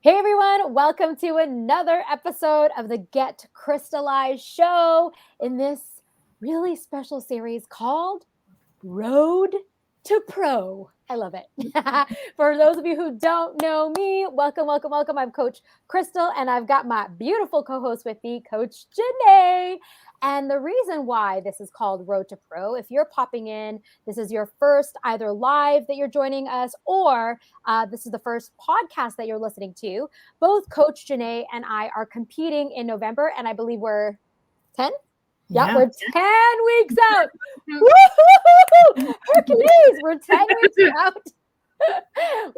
Hey everyone, welcome to another episode of the Get Crystallized show in this really special series called Road to Pro. I love it. For those of you who don't know me, welcome, welcome, welcome. I'm Coach Crystal, and I've got my beautiful co-host with me, Coach Janae. And the reason why this is called Road to Pro, if you're popping in, this is your first either live that you're joining us, or this is the first podcast that you're listening to. Both Coach Janae and I are competing in November, and I believe we're 10? Yeah, we're 10 weeks out. Woo-hoo-hoo-hoo! Hercules, we're 10 weeks out.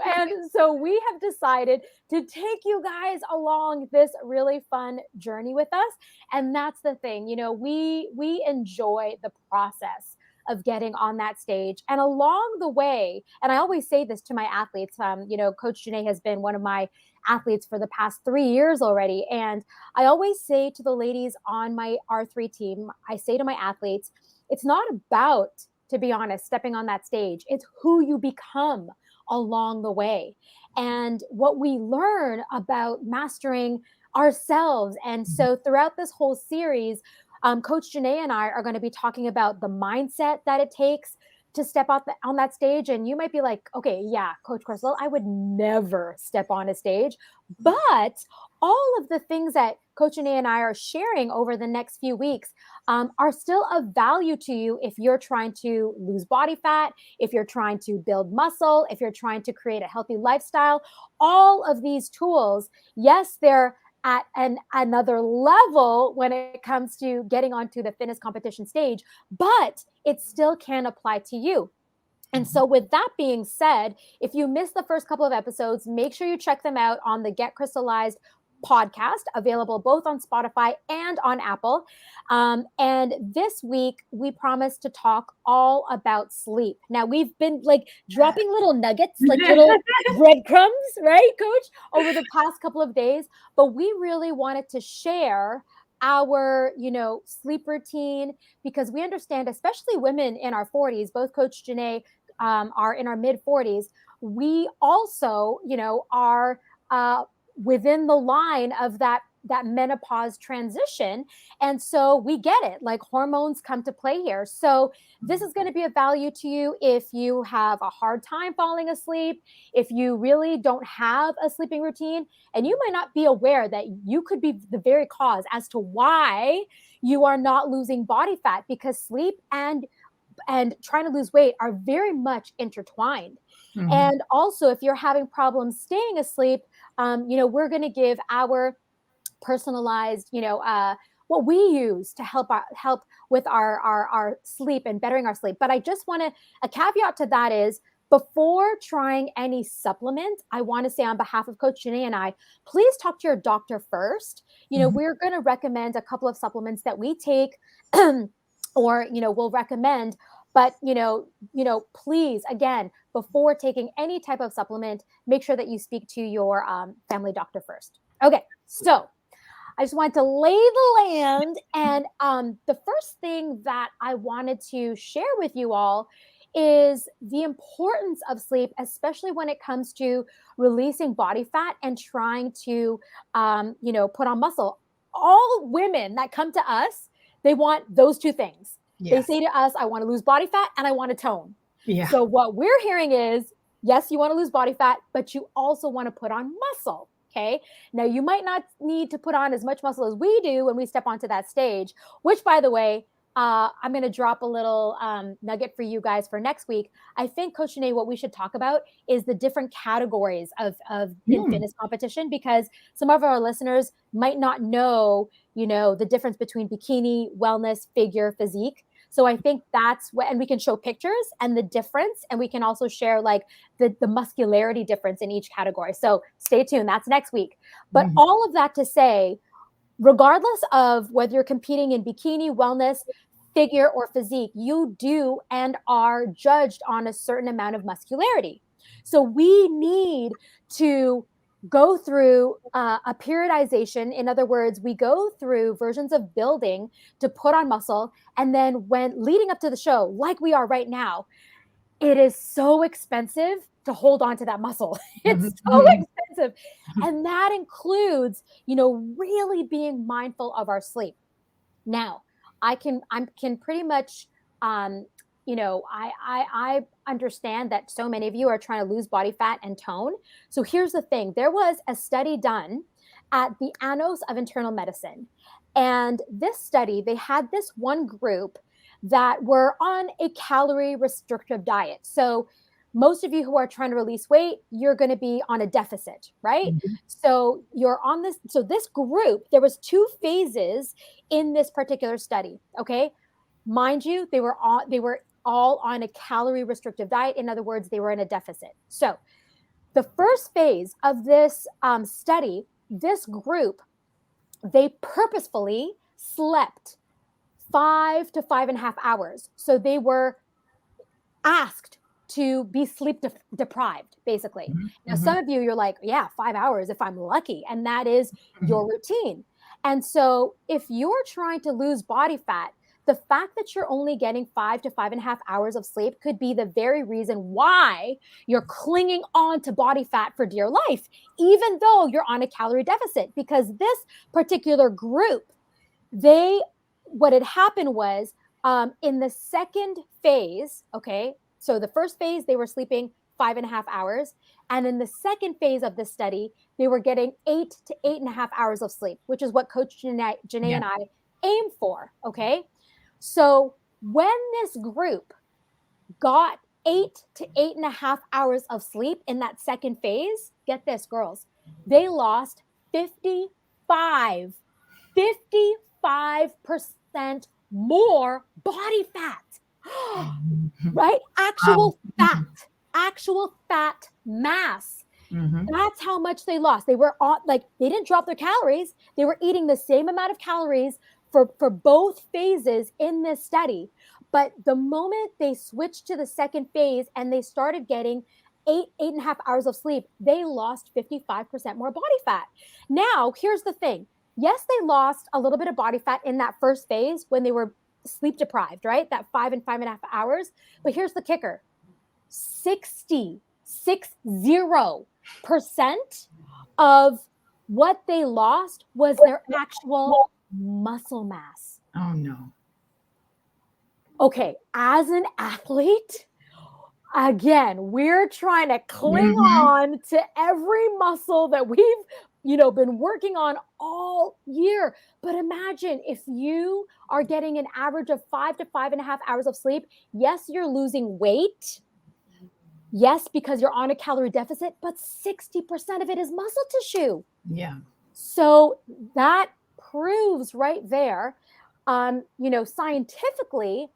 And so we have decided to take you guys along this really fun journey with us. And that's the thing, we enjoy the process of getting on that stage. And along the way, and I always say this to my athletes, Coach Janae has been one of my athletes for the past 3 years already. And I always say to the ladies on my R3 team, I say to my athletes, it's not about, to be honest, stepping on that stage. It's who you become along the way and what we learn about mastering ourselves. And so throughout this whole series, Coach Janae and I are going to be talking about the mindset that it takes to step out on that stage. And you might be like, okay, yeah, Coach Crystal, I would never step on a stage. But all of the things that Coach Janae and I are sharing over the next few weeks are still of value to you if you're trying to lose body fat, if you're trying to build muscle, if you're trying to create a healthy lifestyle. All of these tools, yes, they're at another level when it comes to getting onto the fitness competition stage, but it still can apply to you. And so with that being said, if you missed the first couple of episodes, make sure you check them out on the Get Crystallized podcast, available both on Spotify and on Apple. And this week, we promised to talk all about sleep. Now, we've been like dropping little nuggets, like little breadcrumbs, right, Coach, over the past couple of days. But we really wanted to share our sleep routine, because we understand, especially women in our 40s, both Coach Janae are in our mid 40s. We also are within the line of that menopause transition. And so we get it, like hormones come to play here. So this is going to be of value to you if you have a hard time falling asleep, if you really don't have a sleeping routine, and you might not be aware that you could be the very cause as to why you are not losing body fat, because sleep and trying to lose weight are very much intertwined. Mm-hmm. And also, if you're having problems staying asleep, we're going to give our personalized, what we use to help with our sleep and bettering our sleep. But I just want to, a caveat to that is, before trying any supplement, I want to say on behalf of Coach Janae and I, please talk to your doctor first. We're going to recommend a couple of supplements that we take or, we'll recommend. But, please, again, before taking any type of supplement, make sure that you speak to your family doctor first. Okay, so I just wanted to lay the land. And the first thing that I wanted to share with you all is the importance of sleep, especially when it comes to releasing body fat and trying to, put on muscle. All women that come to us, they want those two things. Yes. They say to us, I want to lose body fat and I want to tone. Yeah. So what we're hearing is, yes, you want to lose body fat, but you also want to put on muscle. Okay. Now you might not need to put on as much muscle as we do when we step onto that stage, which, by the way, I'm going to drop a little nugget for you guys for next week. I think, Coach Janae, what we should talk about is the different categories of in fitness competition, because some of our listeners might not know, the difference between bikini, wellness, figure, physique. So I think that's what, and we can show pictures and the difference, and we can also share like the muscularity difference in each category. So stay tuned. That's next week. But all of that to say, regardless of whether you're competing in bikini, wellness, figure, or physique, you do and are judged on a certain amount of muscularity. So we need to go through a periodization. In other words, we go through versions of building to put on muscle. And then when leading up to the show, like we are right now, it is so expensive to hold on to that muscle. It's so expensive And that includes, really being mindful of our sleep. Now, I can pretty much, I understand that so many of you are trying to lose body fat and tone. So here's the thing. There was a study done at the Annals of Internal Medicine. And this study, they had this one group that were on a calorie restrictive diet. So most of you who are trying to release weight, you're going to be on a deficit, right? Mhm. So you're on this. So this group, there was 2 phases in this particular study. Okay. Mind you, they were all on a calorie restrictive diet. In other words, they were in a deficit. So the first phase of this study, this group, they purposefully slept 5 to 5.5 hours. So they were asked to be sleep deprived, basically. Now, some of you, you're like, yeah, 5 hours if I'm lucky. And that is your routine. And so if you're trying to lose body fat, the fact that you're only getting 5 to 5.5 hours of sleep could be the very reason why you're clinging on to body fat for dear life, even though you're on a calorie deficit. Because this particular group, what had happened was, in the second phase, okay, so the first phase, they were sleeping 5.5 hours. And in the second phase of the study, they were getting 8 to 8.5 hours of sleep, which is what Coach Janae Yeah. and I aim for, okay? So when this group got 8 to 8.5 hours of sleep in that second phase, get this, girls, they lost 55% more body fat. Right? Actual fat mass. That's how much they lost. They were on, like, they didn't drop their calories. They were eating the same amount of calories for both phases in this study. But the moment they switched to the second phase and they started getting 8.5 hours of sleep, they lost 55% more body fat. Now, here's the thing. Yes, they lost a little bit of body fat in that first phase when they were sleep deprived, right? That 5 and 5.5 hours. But here's the kicker. 60% of what they lost was their actual muscle mass. Oh, no. Okay, as an athlete, again, we're trying to cling on to every muscle that we've, been working on all year. But imagine if you are getting an average of 5 to 5.5 hours of sleep. Yes, you're losing weight. Yes, because you're on a calorie deficit, but 60% of it is muscle tissue. Yeah. So that proves right there, scientifically,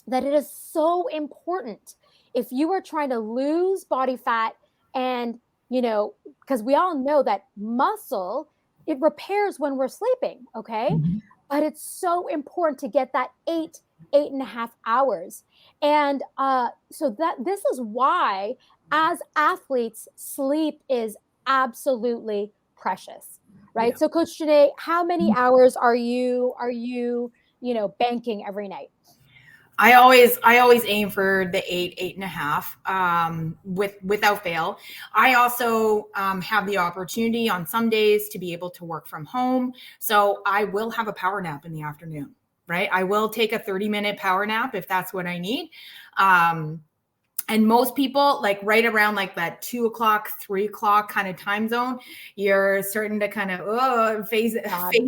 that it is so important if you are trying to lose body fat and, because we all know that muscle, it repairs when we're sleeping, okay? But it's so important to get that 8.5 hours. And so that this is why, as athletes, sleep is absolutely precious, right? Yeah. So Coach Janae, how many hours are you, banking every night? I always aim for the 8.5, without fail. I also have the opportunity on some days to be able to work from home. So I will have a power nap in the afternoon, right? I will take a 30-minute power nap if that's what I need. And most people, like right around like that 2 o'clock, 3 o'clock kind of time zone, you're starting to kind of fade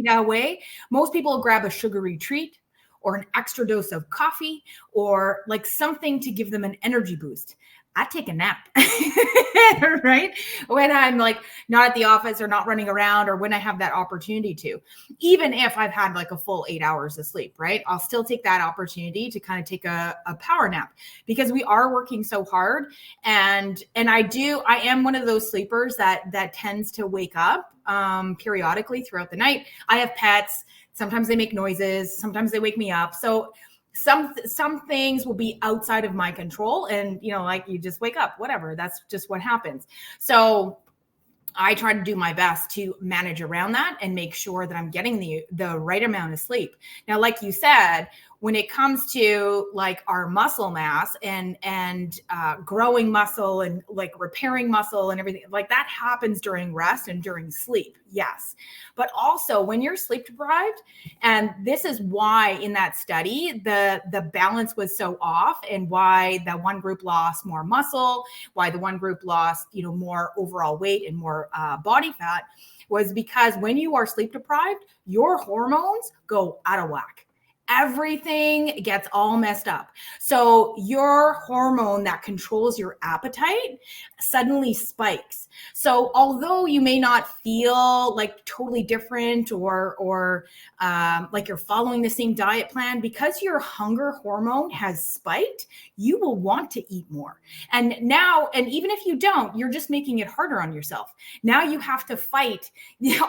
away. Most people will grab a sugary treat or an extra dose of coffee or like something to give them an energy boost. I take a nap, right? When I'm like not at the office or not running around, or when I have that opportunity to, even if I've had like a full 8 hours of sleep, right? I'll still take that opportunity to kind of take a power nap, because we are working so hard. And I am one of those sleepers that tends to wake up periodically throughout the night. I have pets. Sometimes they make noises. Sometimes they wake me up. So some things will be outside of my control, and like you just wake up, whatever, that's just what happens. So I try to do my best to manage around that and make sure that I'm getting the right amount of sleep. Now, like you said, when it comes to like our muscle mass and growing muscle and like repairing muscle and everything, like that happens during rest and during sleep. Yes. But also when you're sleep deprived, and this is why in that study, the balance was so off, and why the one group lost more muscle, why the one group lost, more overall weight and more body fat, was because when you are sleep deprived, your hormones go out of whack. Everything gets all messed up. So your hormone that controls your appetite suddenly spikes. So although you may not feel like totally different or like you're following the same diet plan, because your hunger hormone has spiked, you will want to eat more. And even if you don't, you're just making it harder on yourself. Now you have to fight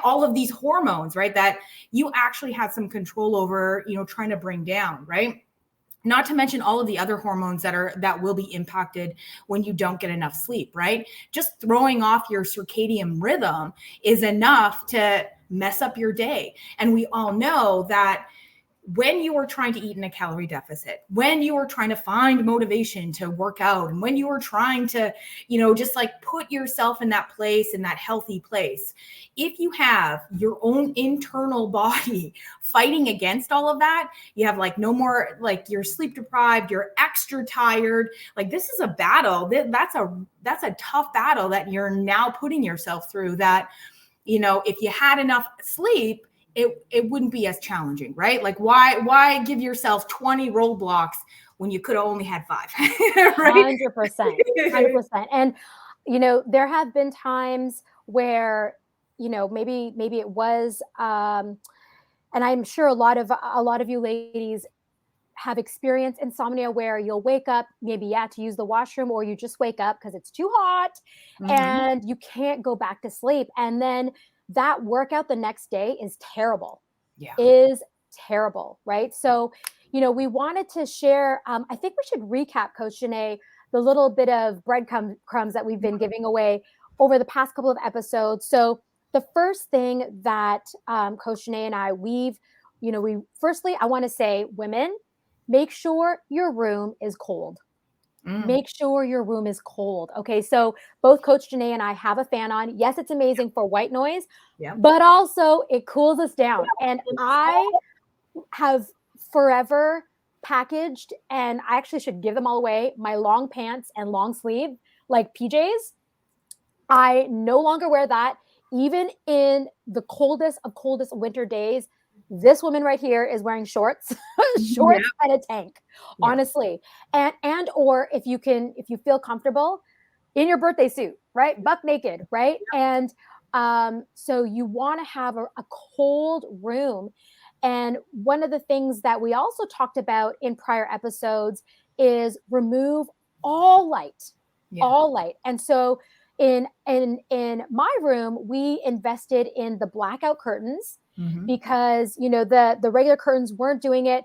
all of these hormones, right? That you actually had some control over, trying to bring down, right? Not to mention all of the other hormones that will be impacted when you don't get enough sleep, right? Just throwing off your circadian rhythm is enough to mess up your day. And we all know that when you are trying to eat in a calorie deficit, when you are trying to find motivation to work out, and when you are trying to, just like put yourself in that place, in that healthy place, if you have your own internal body fighting against all of that, you have like no more, like you're sleep deprived, you're extra tired. Like this is a battle. That's a tough battle that you're now putting yourself through, that, if you had enough sleep, it wouldn't be as challenging, right? Like why give yourself 20 roadblocks when you could have only had 5, right? 100%. 100%. And, there have been times where, maybe it was, and I'm sure a lot of you ladies have experienced insomnia where you'll wake up maybe to use the washroom, or you just wake up because it's too hot and you can't go back to sleep. And then that workout the next day is terrible. Yeah. Is terrible, right? So, we wanted to share, I think we should recap, Coach Janae, the little bit of breadcrumbs that we've been giving away over the past couple of episodes. So the first thing that Coach Janae and I, firstly, I want to say, women, make sure your room is cold. Make sure your room is cold. Okay. So both Coach Janae and I have a fan on. Yes, it's amazing for white noise, but also it cools us down. And I have forever packaged, and I actually should give them all away, my long pants and long sleeve, like PJs. I no longer wear that. Even in the coldest of coldest winter days, this woman right here is wearing shorts, and a tank, honestly. Or if you feel comfortable in your birthday suit, right? Buck naked, right? And so you want to have a cold room. And one of the things that we also talked about in prior episodes is remove all light, all light. And so in my room, we invested in the blackout curtains because, the regular curtains weren't doing it.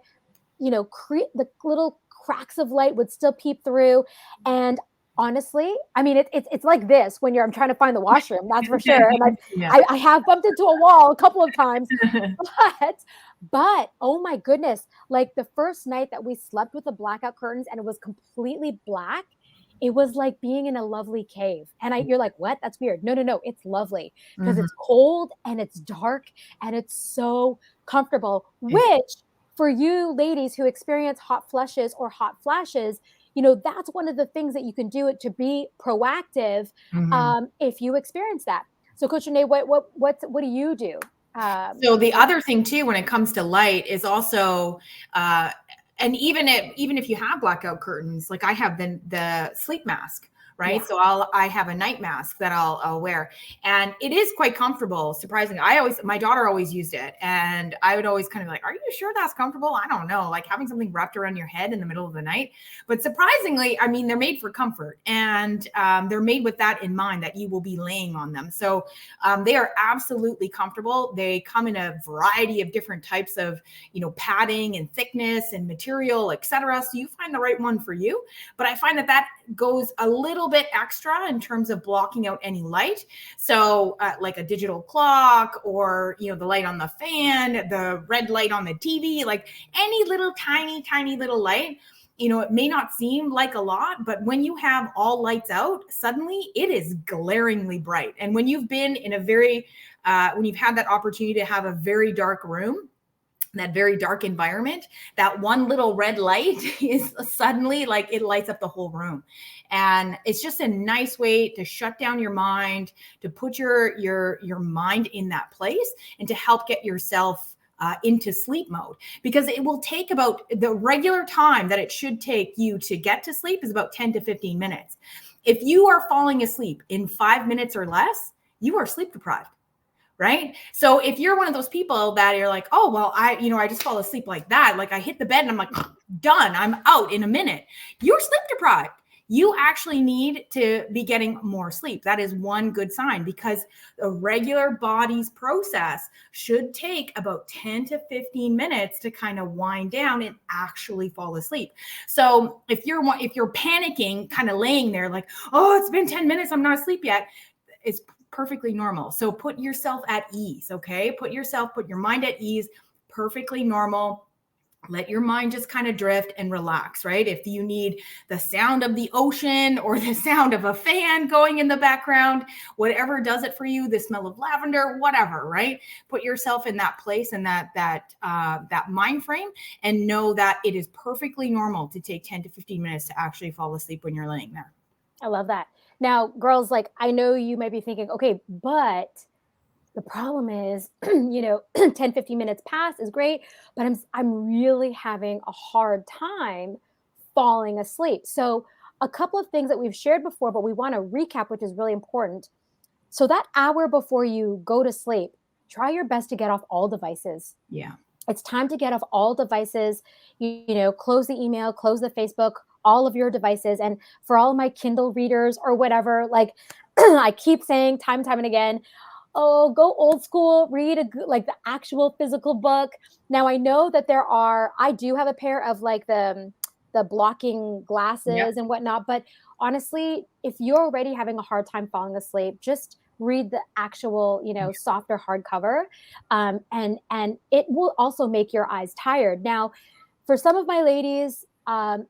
The little cracks of light would still peep through. And honestly, I mean, it's like this when I'm trying to find the washroom, that's for sure. And I have bumped into a wall a couple of times, but oh my goodness, like the first night that we slept with the blackout curtains and it was completely black, it was like being in a lovely cave. And you're like, what? That's weird. No. It's lovely because it's cold and it's dark and it's so comfortable, which for you ladies who experience hot flushes or hot flashes, that's one of the things that you can do to be proactive if you experience that. So Coach Janae, what do you do? So the other thing too, when it comes to light, is also, and even if you have blackout curtains, like I have the sleep mask, right? Yeah. So I have a night mask that I'll wear, and it is quite comfortable. Surprisingly, my daughter always used it, and I would always kind of like, are you sure that's comfortable? I don't know, like having something wrapped around your head in the middle of the night. But surprisingly, I mean, they're made for comfort, and they're made with that in mind, that you will be laying on them. So they are absolutely comfortable. They come in a variety of different types of, padding and thickness and material, etc. So you find the right one for you. But I find that goes a little little bit extra in terms of blocking out any light. So like a digital clock, or, you know, the light on the fan, the red light on the TV, like any little tiny little light. You know, it may not seem like a lot, but when you have all lights out, suddenly it is glaringly bright. And when you've been in a very, when you've had that opportunity to have a very dark room, that very dark environment, that one little red light is suddenly like it lights up the whole room. And it's just a nice way to shut down your mind, to put your mind in that place, and to help get yourself into sleep mode, because it will take about the regular time that it should take you to get to sleep is about 10 to 15 minutes. If you are falling asleep in 5 minutes or less, you are sleep deprived. Right? So if you're one of those people that you're like, oh, well, I just fall asleep like that. Like I hit the bed and I'm like, done, I'm out in a minute. You're sleep deprived. You actually need to be getting more sleep. That is one good sign, because the regular body's process should take about 10 to 15 minutes to kind of wind down and actually fall asleep. So if you're panicking, kind of laying there like, oh, it's been 10 minutes, I'm not asleep yet, it's perfectly normal. So put yourself at ease, okay? Put your mind at ease, perfectly normal. Let your mind just kind of drift and relax, right? If you need the sound of the ocean or the sound of a fan going in the background, whatever does it for you, the smell of lavender, whatever, right? Put yourself in that place and that mind frame, and know that it is perfectly normal to take 10 to 15 minutes to actually fall asleep when you're laying there. I love that. Now, girls, like, I know you might be thinking, okay, but the problem is, 10, 15 minutes pass is great, but I'm really having a hard time falling asleep. So a couple of things that we've shared before, but we want to recap, which is really important. So that hour before you go to sleep, try your best to get off all devices. Yeah. It's time to get off all devices, close the email, close the Facebook, all of your devices. And for all my Kindle readers or whatever, like I keep saying time and again, oh, go old school, read like the actual physical book. Now I know that I do have a pair of like the blocking glasses and whatnot, but honestly, if you're already having a hard time falling asleep, just read the actual, softer hardcover. And it will also make your eyes tired. Now, for some of my ladies,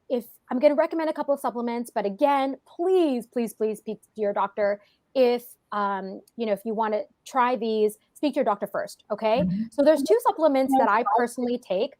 if I'm going to recommend a couple of supplements, but again, please speak to your doctor. If you want to try these, speak to your doctor first. Okay. Mm-hmm. So there's 2 supplements that I personally take.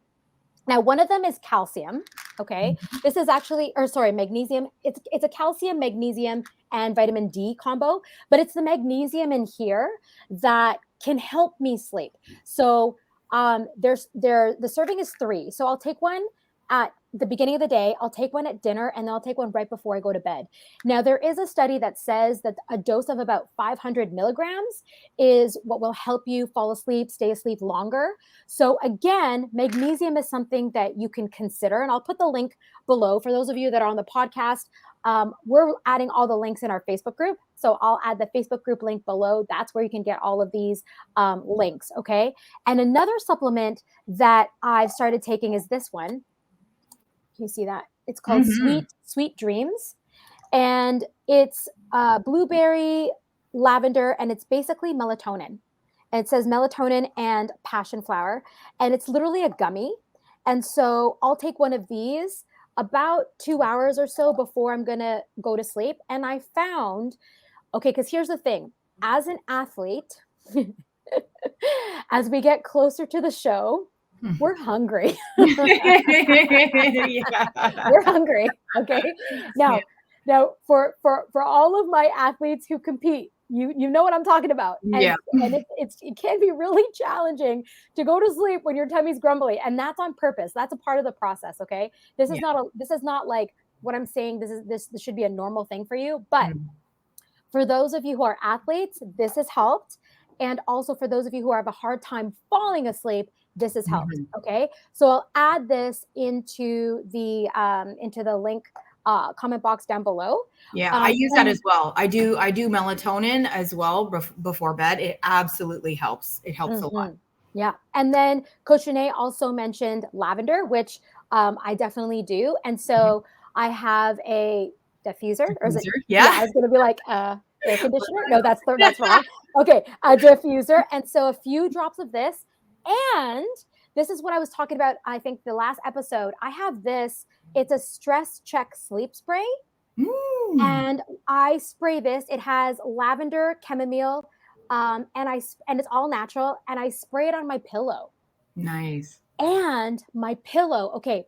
Now, one of them is calcium. Okay. This is magnesium. It's a calcium, magnesium, and vitamin D combo, but it's the magnesium in here that can help me sleep. So the serving is 3. So I'll take one at the beginning of the day, I'll take one at dinner, and then I'll take one right before I go to bed. Now, there is a study that says that a dose of about 500 milligrams is what will help you fall asleep, stay asleep longer. So again, magnesium is something that you can consider, and I'll put the link below for those of you that are on the podcast. We're adding all the links in our Facebook group. So I'll add the Facebook group link below. That's where you can get all of these links, okay? And another supplement that I've started taking is this one. You see that? It's called Sweet Dreams. And it's blueberry, lavender, and it's basically melatonin. And it says melatonin and passion flower. And it's literally a gummy. And so I'll take one of these about 2 hours or so before I'm going to go to sleep. And I found, because here's the thing. As an athlete, as we get closer to the show, we're hungry. We're hungry. Okay. Now for all of my athletes who compete, you know what I'm talking about. And it can be really challenging to go to sleep when your tummy's grumbly, and that's on purpose. That's a part of the process. Okay. This is not like what I'm saying. This should be a normal thing for you. But for those of you who are athletes, this has helped. And also for those of you who have a hard time falling asleep, this has helped. Okay. So I'll add this into the link comment box down below. Yeah, I use that as well. I do melatonin as well before bed. It absolutely helps. It helps a lot. Yeah. And then Coach Janae also mentioned lavender, which I definitely do. And so I have diffuser, or is it? Diffuser, Yeah, yeah. I was going to be like, air conditioner. No, that's wrong. Okay, a diffuser. And so a few drops of this. And this is what I was talking about, I think the last episode. I have this, it's a stress check sleep spray. Mm, And I spray this. It has lavender, chamomile, and it's all natural. And I spray it on my pillow. nice. And my pillow, okay,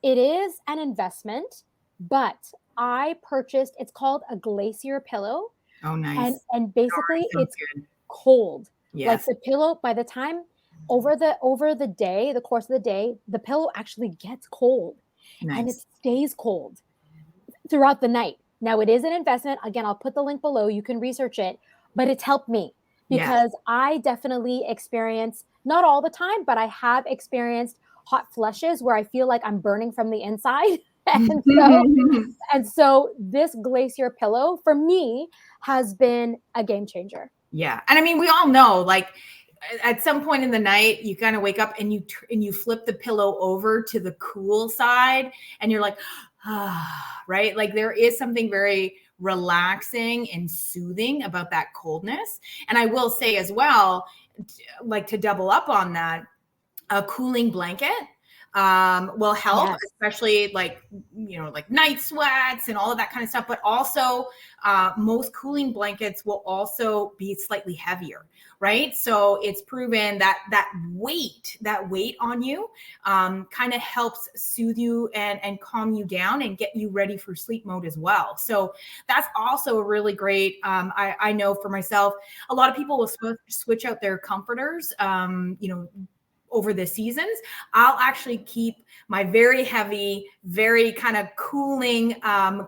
it is an investment, but I purchased, it's called a glacier pillow. Oh, And nice. and It already basically sounds it's good. cold. Like Yes, the pillow, by the time over the day, the course of the day, the pillow actually gets cold and it nice. stays cold throughout the night. Now it is an investment. Again, I'll put the link below. You can research it, but it's helped me Yes. because I definitely experience, not all the time, but I have experienced hot flushes where I feel like I'm burning from the inside. And so and so this glacier pillow for me has been a game changer. Yeah. And I mean, we all know, like, at some point in the night, you kind of wake up and you flip the pillow over to the cool side, and you're like, ah, right? Like there is something very relaxing and soothing about that coldness. And I will say as well, like to double up on that, a cooling blanket will help, Yes. especially like, like night sweats and all of that kind of stuff. But also, most cooling blankets will also be slightly heavier, right? So it's proven that that weight on you kind of helps soothe you and calm you down and get you ready for sleep mode as well. So that's also a really great. I know for myself, a lot of people will switch out their comforters. Over the seasons, I'll actually keep my very heavy, very kind of cooling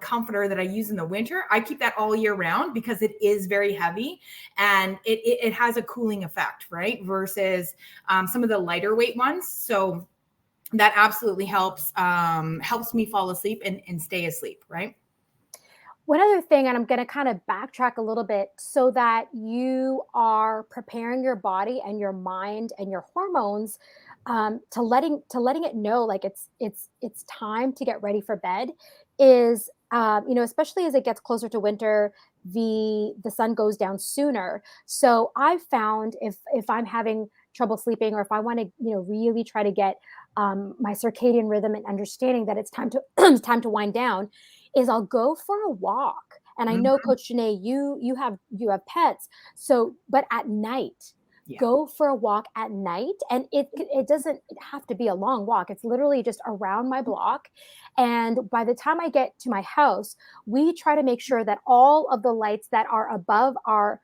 comforter that I use in the winter. I keep that all year round because it is very heavy and it has a cooling effect, right? Versus some of the lighter weight ones. So that absolutely helps me fall asleep and stay asleep, right? One other thing, and I'm going to kind of backtrack a little bit so that you are preparing your body and your mind and your hormones to letting it know like it's time to get ready for bed. Is especially as it gets closer to winter, the sun goes down sooner. So I've found if I'm having trouble sleeping, or if I want to really try to get my circadian rhythm and understanding that it's time to it's time to wind down, is I'll go for a walk. And I know, Mhm. Coach Janae, you have pets. So, but at night, Yeah. go for a walk at night. And it doesn't have to be a long walk. It's literally just around my block. And by the time I get to my house, we try to make sure that all of the lights that are above our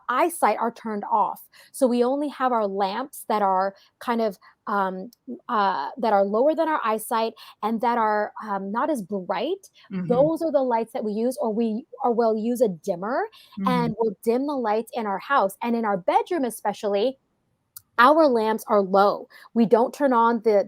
eyesight are turned off. So we only have our lamps that are kind of that are lower than our eyesight and that are not as bright. Hmm. Those are the lights that we use, or we'll use a dimmer Hmm. and we'll dim the lights in our house and in our bedroom, especially. Our lamps are low. We don't turn on the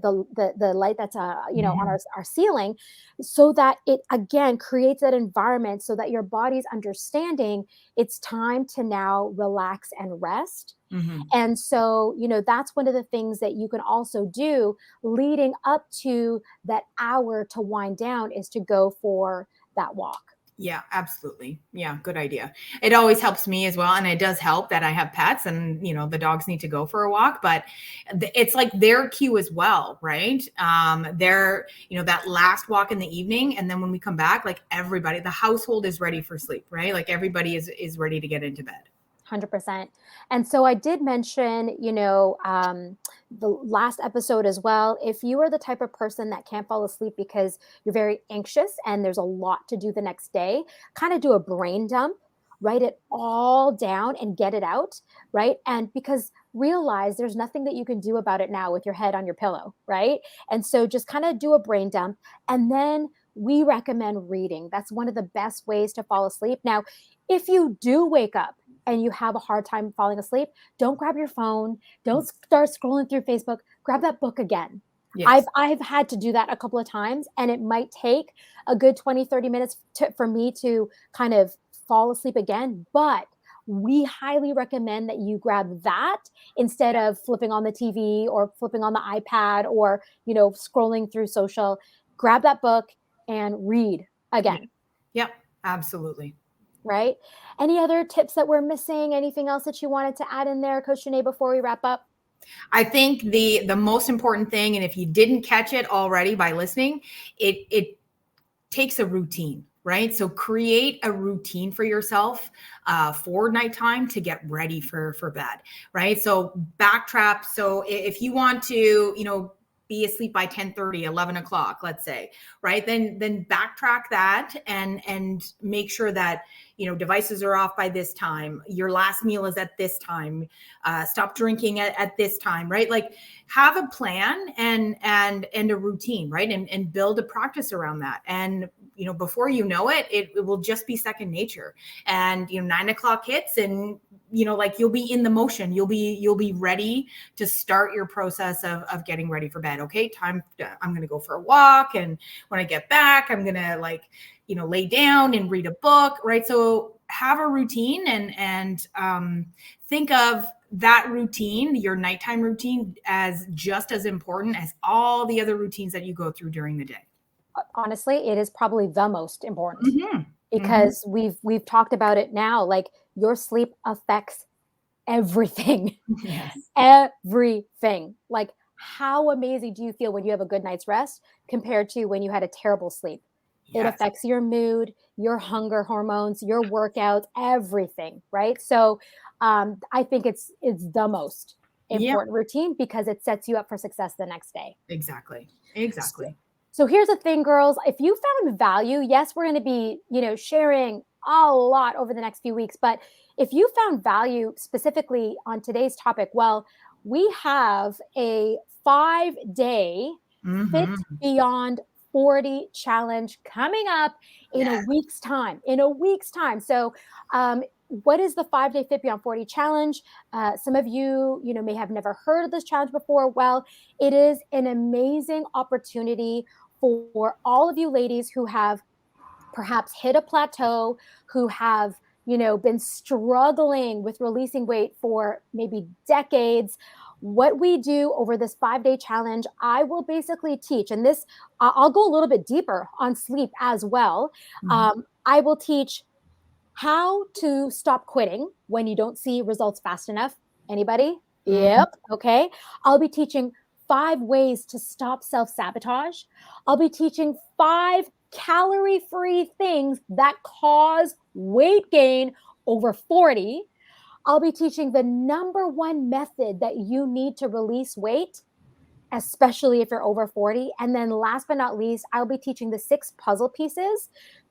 light that's on Hmm. our ceiling, so that it again creates that environment so that your body's understanding it's time to now relax and rest. Hmm. And so, that's one of the things that you can also do leading up to that hour to wind down, is to go for that walk. Yeah, absolutely. Yeah, good idea. It always helps me as well. And it does help that I have pets and, the dogs need to go for a walk, but it's like their cue as well, right? They're, that last walk in the evening. And then when we come back, like everybody, the household is ready for sleep, right? Like everybody is ready to get into bed. 100%. And so I did mention, the last episode as well. If you are the type of person that can't fall asleep because you're very anxious and there's a lot to do the next day, kind of do a brain dump, write it all down and get it out, right? And because realize there's nothing that you can do about it now with your head on your pillow, right? And so just kind of do a brain dump. And then we recommend reading. That's one of the best ways to fall asleep. Now, if you do wake up and you have a hard time falling asleep, don't grab your phone. Don't start scrolling through Facebook. Grab that book again. I've Yes. I've had to do that a couple of times, and it might take a good 20, 30 minutes for me to kind of fall asleep again. But we highly recommend that you grab that instead of flipping on the TV or flipping on the iPad or, scrolling through social. Grab that book and read Yeah. again. Yep, absolutely. Right? Any other tips that we're missing? Anything else that you wanted to add in there, Coach Janae, before we wrap up? I think the most important thing, and if you didn't catch it already by listening, it takes a routine, right? So create a routine for yourself for nighttime to get ready for bed, right? So backtrap. So if you want to, be asleep by 10:30, 11 o'clock, let's say, right? Then backtrack that and make sure that devices are off by this time. Your last meal is at this time. Stop drinking at this time, right? Like have a plan and a routine, right? And build a practice around that. And before you know it, it will just be second nature. And 9 o'clock hits, and like you'll be in the motion. You'll be ready to start your process of getting ready for bed. Okay, I'm gonna go for a walk, and when I get back, I'm gonna lay down and read a book, right? So have a routine and think of that routine, your nighttime routine, as just as important as all the other routines that you go through during the day. Honestly, it is probably the most important, Mm-hmm. because we've talked about it now. Like, your sleep affects everything. Yes. Everything. Like, how amazing do you feel when you have a good night's rest compared to when you had a terrible sleep? It Yes. affects your mood, your hunger hormones, your workouts, everything, right? So I think it's the most Yeah, important routine, because it sets you up for success the next day. exactly. So, Exactly. so here's the thing, girls. If you found value, yes, we're going to be, sharing a lot over the next few weeks, but if you found value specifically on today's topic, well, we have a 5-day Fit Mm-hmm. Beyond 40 challenge coming up in a Yeah. week's time. In a week's time. So, what is the 5-day Fit Beyond 40 challenge? Some of you, may have never heard of this challenge before. Well, it is an amazing opportunity for all of you ladies who have perhaps hit a plateau, who have been struggling with releasing weight for maybe decades. What we do over this 5-day challenge, I will basically teach, and this I'll go a little bit deeper on sleep as well. Mhm. I will teach how to stop quitting when you don't see results fast enough. Anybody? Mhm. Yep. Okay. I'll be teaching 5 ways to stop self sabotage. I'll be teaching 5 calorie free things that cause weight gain over 40. I'll be teaching the number one method that you need to release weight, especially if you're over 40. And then last but not least, I'll be teaching the 6 puzzle pieces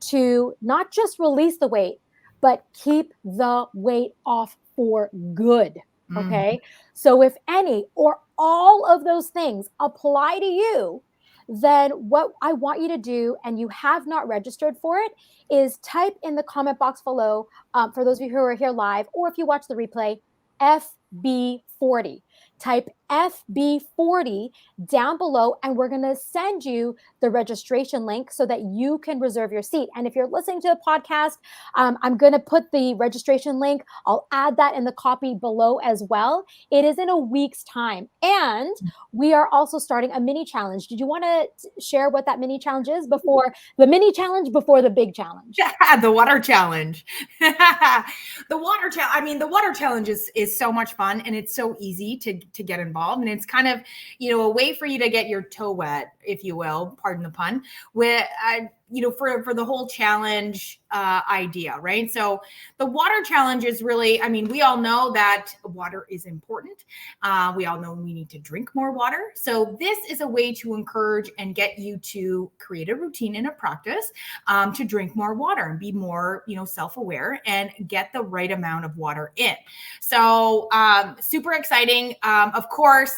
to not just release the weight, but keep the weight off for good. Mhm. Okay. So if any or all of those things apply to you, then what I want you to do, and you have not registered for it, is type in the comment box below, for those of you who are here live, or if you watch the replay, FB40. Type FB40 down below, and we're going to send you the registration link so that you can reserve your seat. And if you're listening to a podcast, I'm going to put the registration link. I'll add that in the copy below as well. It is in a week's time. And we are also starting a mini challenge. Did you want to share what that mini challenge is before the mini challenge, before the big challenge? The water challenge. The water challenge. I mean, the water challenge is so much fun, and it's so easy to get involved, and it's kind of a way for you to get your toe wet, if you will, pardon the pun, with for the whole challenge idea, right? So the water challenge is really, I mean, we all know that water is important. We all know we need to drink more water. So this is a way to encourage and get you to create a routine and a practice to drink more water and be more, self-aware and get the right amount of water in. So super exciting. Of course,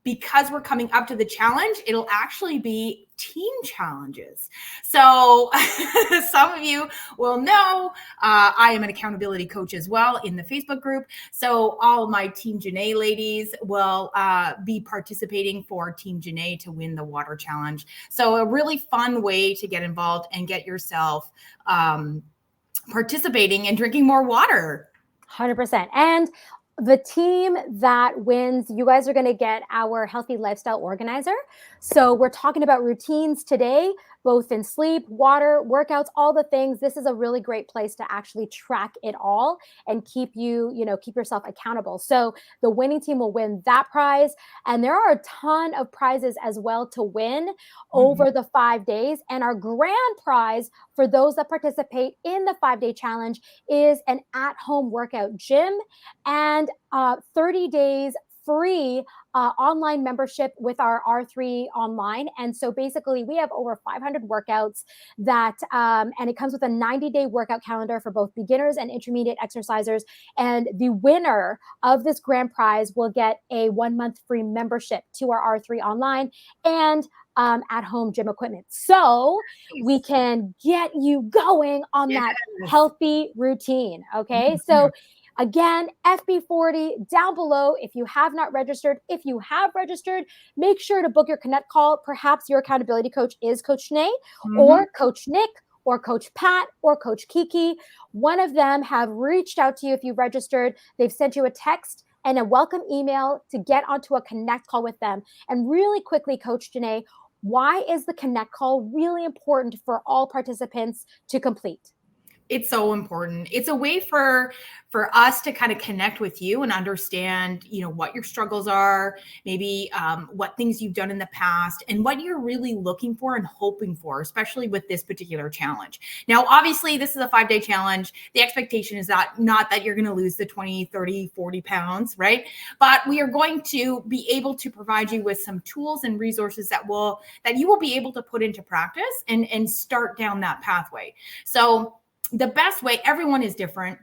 because we're coming up to the challenge, it'll actually be team challenges. So some of you will know I am an accountability coach as well in the Facebook group. So all of my Team Janae ladies will be participating for Team Janae to win the water challenge. So a really fun way to get involved and get yourself participating and drinking more water. 100%. And the team that wins, you guys are going to get our healthy lifestyle organizer. So we're talking about routines today, both in sleep, water, workouts, all the things. This is a really great place to actually track it all and keep yourself accountable. So the winning team will win that prize. And there are a ton of prizes as well to win over the 5 days. And our grand prize for those that participate in the 5-day challenge is an at-home workout gym and 30 days free online membership with our R3 online. And so basically we have over 500 workouts and it comes with a 90-day workout calendar for both beginners and intermediate exercisers. And the winner of this grand prize will get a 1-month free membership to our R3 online and at-home gym equipment. So we can get you going on that healthy routine. Okay. So again, FB40 down below if you have not registered. If you have registered, make sure to book your Connect call. Perhaps your accountability coach is Coach Janae or Coach Nick or Coach Pat or Coach Kiki. One of them have reached out to you if you've registered. They've sent you a text and a welcome email to get onto a Connect call with them. And really quickly, Coach Janae, why is the Connect call really important for all participants to complete? It's so important. It's a way for us to kind of connect with you and understand, what your struggles are, maybe what things you've done in the past and what you're really looking for and hoping for, especially with this particular challenge. Now, obviously, this is a 5-day challenge. The expectation is not that you're going to lose the 20, 30, 40 pounds, right? But we are going to be able to provide you with some tools and resources that you will be able to put into practice and start down that pathway. So the best way, everyone is different.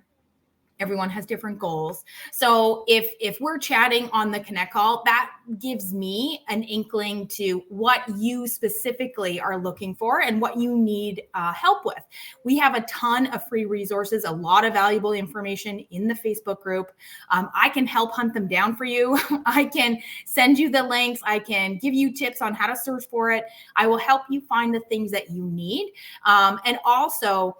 Everyone has different goals. So if we're chatting on the Connect call, that gives me an inkling to what you specifically are looking for and what you need help with. We have a ton of free resources, a lot of valuable information in the Facebook group. I can help hunt them down for you. I can send you the links. I can give you tips on how to search for it. I will help you find the things that you need. And also,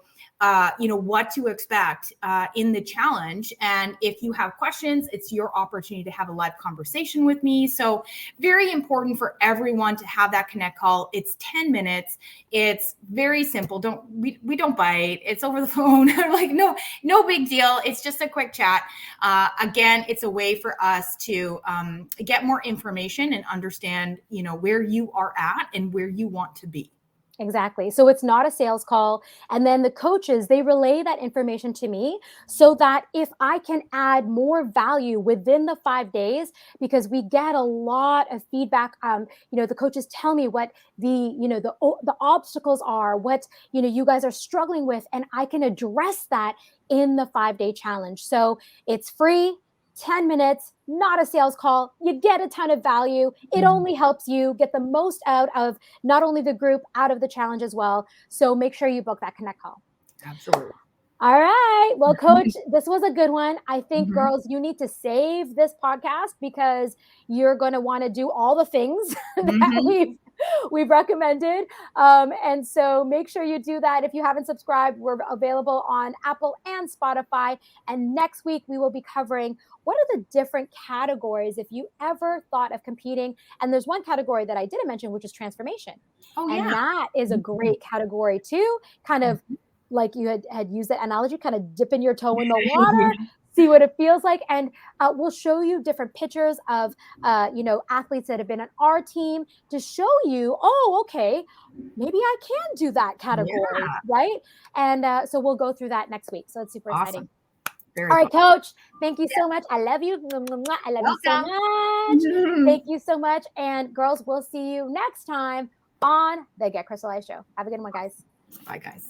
what to expect in the challenge. And if you have questions, it's your opportunity to have a live conversation with me. So very important for everyone to have that Connect call. It's 10 minutes. It's very simple. We don't bite. It's over the phone. Like no big deal. It's just a quick chat. Again, it's a way for us to get more information and understand, where you are at and where you want to be. Exactly. So it's not a sales call. And then the coaches, they relay that information to me so that if I can add more value within the 5 days, because we get a lot of feedback, the coaches tell me what the obstacles are, what, you guys are struggling with, and I can address that in the 5-day challenge. So it's free. 10 minutes, not a sales call. You get a ton of value. It only helps you get the most out of not only the group, out of the challenge as well. So make sure you book that Connect call. Absolutely. All right. Well, Coach, this was a good one. I think, girls, you need to save this podcast because you're going to want to do all the things that we've recommended. And so make sure you do that. If you haven't subscribed, we're available on Apple and Spotify. And next week, we will be covering what are the different categories if you ever thought of competing. And there's one category that I didn't mention, which is transformation. And that is a great category too, kind of like you had used that analogy, kind of dipping your toe in the water, see what it feels like. And we'll show you different pictures of, athletes that have been on our team to show you, okay, maybe I can do that category, right? And so we'll go through that next week. So it's super exciting. All right, Coach, thank you so much. I love you. I love you so much. Thank you so much. And girls, we'll see you next time on the Get Crystallized show. Have a good one, guys. Bye, guys.